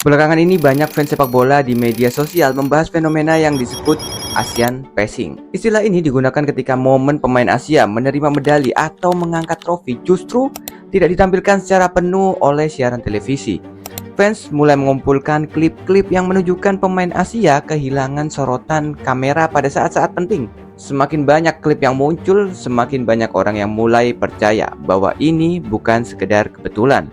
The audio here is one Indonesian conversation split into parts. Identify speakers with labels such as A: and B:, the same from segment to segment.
A: Belakangan ini banyak fans sepak bola di media sosial membahas fenomena yang disebut Asian Passing. Istilah ini digunakan ketika momen pemain Asia menerima medali atau mengangkat trofi justru tidak ditampilkan secara penuh oleh siaran televisi. Fans mulai mengumpulkan klip-klip yang menunjukkan pemain Asia kehilangan sorotan kamera pada saat-saat penting. Semakin banyak klip yang muncul, semakin banyak orang yang mulai percaya bahwa ini bukan sekedar kebetulan.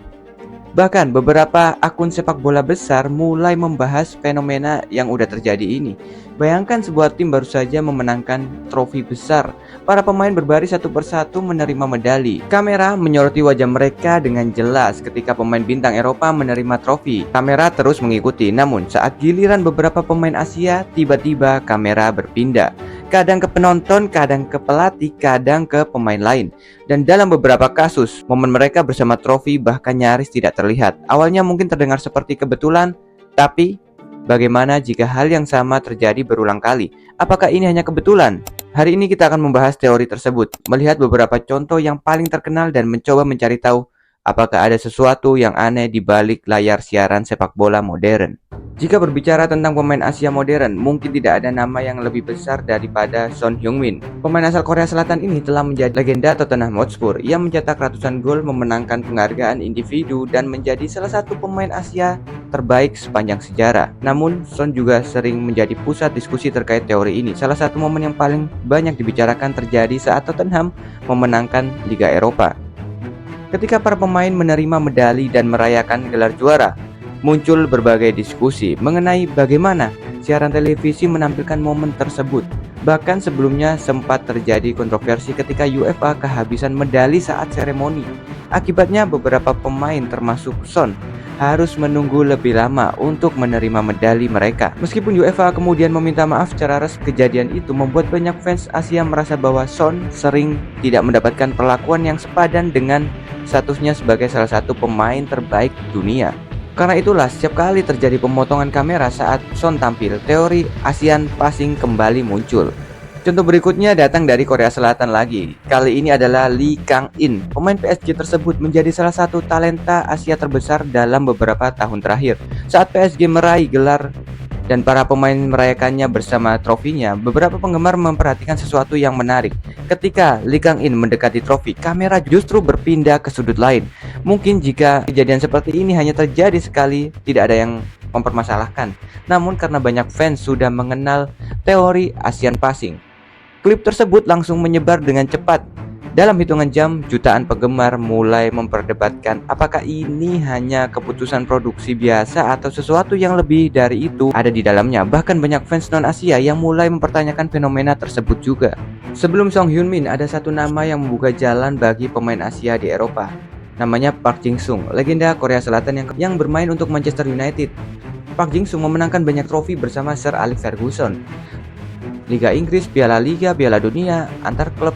A: Bahkan beberapa akun sepak bola besar mulai membahas fenomena yang udah terjadi ini. Bayangkan sebuah tim baru saja memenangkan trofi besar. Para pemain berbaris satu persatu menerima medali. Kamera menyoroti wajah mereka dengan jelas ketika pemain bintang Eropa menerima trofi. Kamera terus mengikuti, namun saat giliran beberapa pemain Asia, tiba-tiba kamera berpindah. Kadang ke penonton, kadang ke pelatih, kadang ke pemain lain. Dan dalam beberapa kasus, momen mereka bersama trofi bahkan nyaris tidak terlihat. Awalnya mungkin terdengar seperti kebetulan, tapi bagaimana jika hal yang sama terjadi berulang kali? Apakah ini hanya kebetulan? Hari ini kita akan membahas teori tersebut, melihat beberapa contoh yang paling terkenal dan mencoba mencari tahu apakah ada sesuatu yang aneh di balik layar siaran sepak bola modern. Jika berbicara tentang pemain Asia modern, mungkin tidak ada nama yang lebih besar daripada Son Heung-min. Pemain asal Korea Selatan ini telah menjadi legenda Tottenham Hotspur. Ia mencetak ratusan gol, memenangkan penghargaan individu, dan menjadi salah satu pemain Asia terbaik sepanjang sejarah. Namun, Son juga sering menjadi pusat diskusi terkait teori ini. Salah satu momen yang paling banyak dibicarakan terjadi saat Tottenham memenangkan Liga Eropa. Ketika para pemain menerima medali dan merayakan gelar juara, muncul berbagai diskusi mengenai bagaimana siaran televisi menampilkan momen tersebut. Bahkan sebelumnya sempat terjadi kontroversi ketika UEFA kehabisan medali saat seremoni. Akibatnya beberapa pemain termasuk Son harus menunggu lebih lama untuk menerima medali mereka. Meskipun UEFA kemudian meminta maaf secara resmi, kejadian itu membuat banyak fans Asia merasa bahwa Son sering tidak mendapatkan perlakuan yang sepadan dengan statusnya sebagai salah satu pemain terbaik dunia. Karena itulah setiap kali terjadi pemotongan kamera saat Son tampil, teori Asian Passing kembali muncul. Contoh berikutnya datang dari Korea Selatan lagi. Kali ini adalah Lee Kang-in. Pemain PSG tersebut menjadi salah satu talenta Asia terbesar dalam beberapa tahun terakhir. Saat PSG meraih gelar dan para pemain merayakannya bersama trofinya, beberapa penggemar memperhatikan sesuatu yang menarik. Ketika Lee Kang-in mendekati trofi, kamera justru berpindah ke sudut lain. Mungkin jika kejadian seperti ini hanya terjadi sekali, tidak ada yang mempermasalahkan. Namun karena banyak fans sudah mengenal teori Asian Passing, klip tersebut langsung menyebar dengan cepat. Dalam hitungan jam, jutaan penggemar mulai memperdebatkan apakah ini hanya keputusan produksi biasa atau sesuatu yang lebih dari itu ada di dalamnya. Bahkan banyak fans non-Asia yang mulai mempertanyakan fenomena tersebut juga. Sebelum Son Heung-min, ada satu nama yang membuka jalan bagi pemain Asia di Eropa. Namanya Park Jin-sung, legenda Korea Selatan yang bermain untuk Manchester United. Park Jin-sung memenangkan banyak trofi bersama Sir Alex Ferguson, Liga Inggris, Piala Liga, Piala Dunia, antar klub,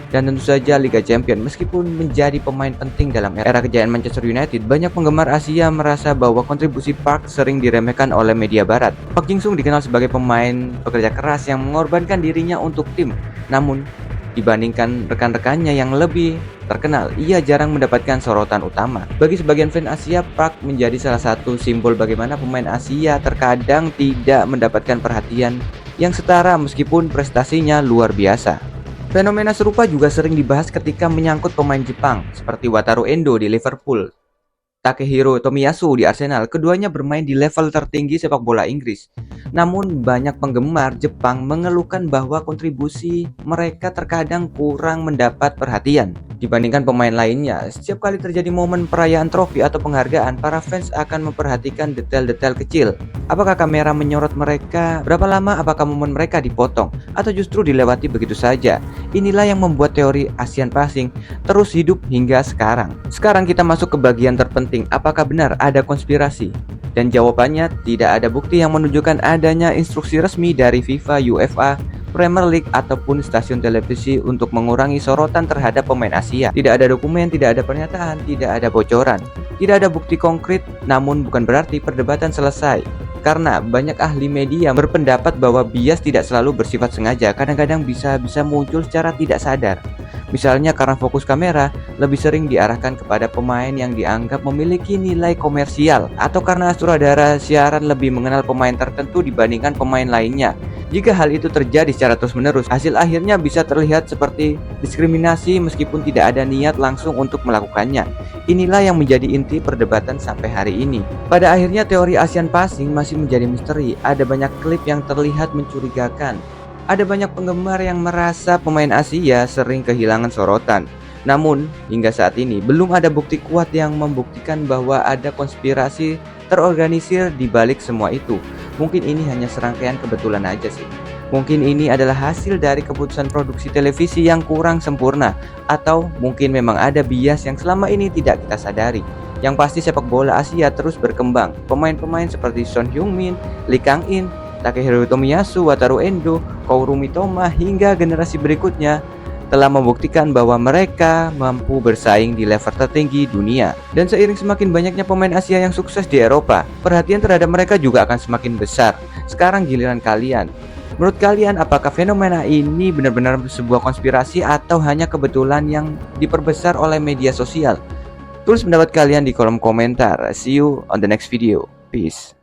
A: dan tentu saja Liga Champions. Meskipun menjadi pemain penting dalam era kejayaan Manchester United, banyak penggemar Asia merasa bahwa kontribusi Park sering diremehkan oleh media barat. Park Jin-sung dikenal sebagai pemain pekerja keras yang mengorbankan dirinya untuk tim. Namun, dibandingkan rekan-rekannya yang lebih terkenal, ia jarang mendapatkan sorotan utama. Bagi sebagian fans Asia, Park menjadi salah satu simbol bagaimana pemain Asia terkadang tidak mendapatkan perhatian yang setara meskipun prestasinya luar biasa. Fenomena serupa juga sering dibahas ketika menyangkut pemain Jepang seperti Wataru Endo di Liverpool, Takehiro Tomiyasu di Arsenal. Keduanya bermain di level tertinggi sepak bola Inggris. Namun banyak penggemar Jepang mengeluhkan bahwa kontribusi mereka terkadang kurang mendapat perhatian dibandingkan pemain lainnya. Setiap kali terjadi momen perayaan trofi atau penghargaan, para fans akan memperhatikan detail-detail kecil. Apakah kamera menyorot mereka? Berapa lama? Apakah momen mereka dipotong? Atau justru dilewati begitu saja? Inilah yang membuat teori Asian Passing terus hidup hingga sekarang. Sekarang kita masuk ke bagian terpenting. Apakah benar ada konspirasi? Dan jawabannya, tidak ada bukti yang menunjukkan adanya instruksi resmi dari FIFA, UEFA, Premier League ataupun stasiun televisi untuk mengurangi sorotan terhadap pemain Asia. Tidak ada dokumen, tidak ada pernyataan, tidak ada bocoran, tidak ada bukti konkret. Namun bukan berarti perdebatan selesai. Karena banyak ahli media berpendapat bahwa bias tidak selalu bersifat sengaja, kadang-kadang bisa muncul secara tidak sadar. Misalnya karena fokus kamera lebih sering diarahkan kepada pemain yang dianggap memiliki nilai komersial, atau karena sutradara siaran lebih mengenal pemain tertentu dibandingkan pemain lainnya. Jika hal itu terjadi secara terus-menerus, hasil akhirnya bisa terlihat seperti diskriminasi meskipun tidak ada niat langsung untuk melakukannya. Inilah yang menjadi inti perdebatan sampai hari ini. Pada akhirnya teori Asian Passing masih menjadi misteri. Ada banyak klip yang terlihat mencurigakan. Ada banyak penggemar yang merasa pemain Asia sering kehilangan sorotan. Namun, hingga saat ini belum ada bukti kuat yang membuktikan bahwa ada konspirasi terorganisir di balik semua itu. Mungkin ini hanya serangkaian kebetulan aja sih. Mungkin ini adalah hasil dari keputusan produksi televisi yang kurang sempurna, atau mungkin memang ada bias yang selama ini tidak kita sadari. Yang pasti sepak bola Asia terus berkembang. Pemain-pemain seperti Son Heung-min, Lee Kang-in, Takehiro Tomiyasu, Wataru Endo, Kouru Mitoma hingga generasi berikutnya telah membuktikan bahwa mereka mampu bersaing di level tertinggi dunia. Dan seiring semakin banyaknya pemain Asia yang sukses di Eropa, perhatian terhadap mereka juga akan semakin besar. Sekarang giliran kalian. Menurut kalian, apakah fenomena ini benar-benar sebuah konspirasi atau hanya kebetulan yang diperbesar oleh media sosial? Tulis pendapat kalian di kolom komentar. See you on the next video. Peace.